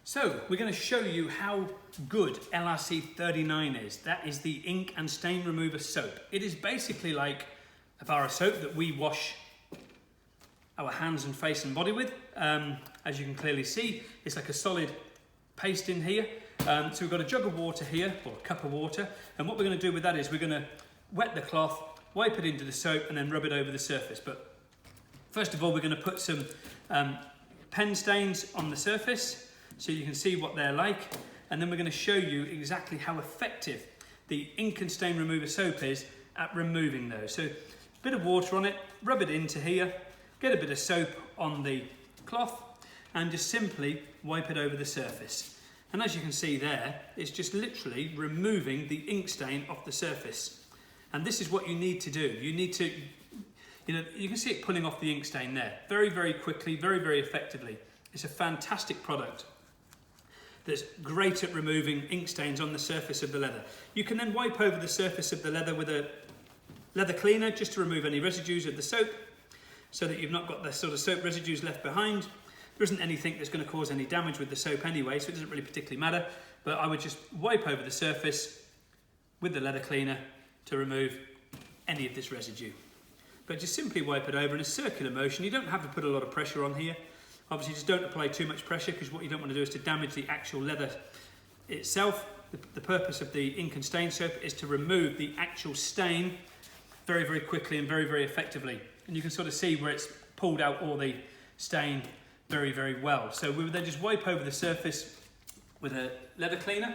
So we're going to show you how good LRC39 is. That is the ink and stain remover soap. It is basically like a bar of soap that we wash our hands and face and body with. As you can clearly see, it's like a solid paste in here. So we've got a jug of water here, or a cup of water, and what we're going to do with that is we're going to wet the cloth, wipe it into the soap, and then rub it over the surface. But first of all, we're going to put some pen stains on the surface so you can see what they're like, and then we're going to show you exactly how effective the ink and stain remover soap is at removing those. So a bit of water on it, rub it into here, get a bit of soap on the cloth, and just simply wipe it over the surface. And as you can see there, it's just literally removing the ink stain off the surface. And this is what you need to do. You need to, you can see it pulling off the ink stain there. Very, very quickly, very, very effectively. It's a fantastic product that's great at removing ink stains on the surface of the leather. You can then wipe over the surface of the leather with a leather cleaner just to remove any residues of the soap so that you've not got the sort of soap residues left behind. There isn't anything that's going to cause any damage with the soap anyway, so it doesn't really particularly matter. But I would just wipe over the surface with the leather cleaner to remove any of this residue. But just simply wipe it over in a circular motion. You don't have to put a lot of pressure on here. Obviously, just don't apply too much pressure, because what you don't want to do is to damage the actual leather itself. The purpose of the ink and stain soap is to remove the actual stain very, very quickly and very, very effectively. And you can sort of see where it's pulled out all the stain very, very well. So we would then just wipe over the surface with a leather cleaner.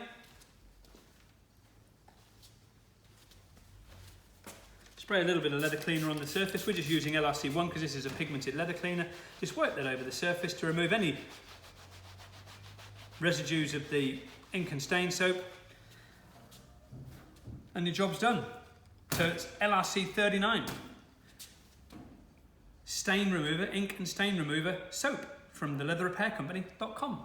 Spray a little bit of leather cleaner on the surface. We're just using LRC1 because this is a pigmented leather cleaner. Just wipe that over the surface to remove any residues of the ink and stain soap. And your job's done. So it's LRC39. Stain remover, ink and stain remover soap from theleatherrepaircompany.com.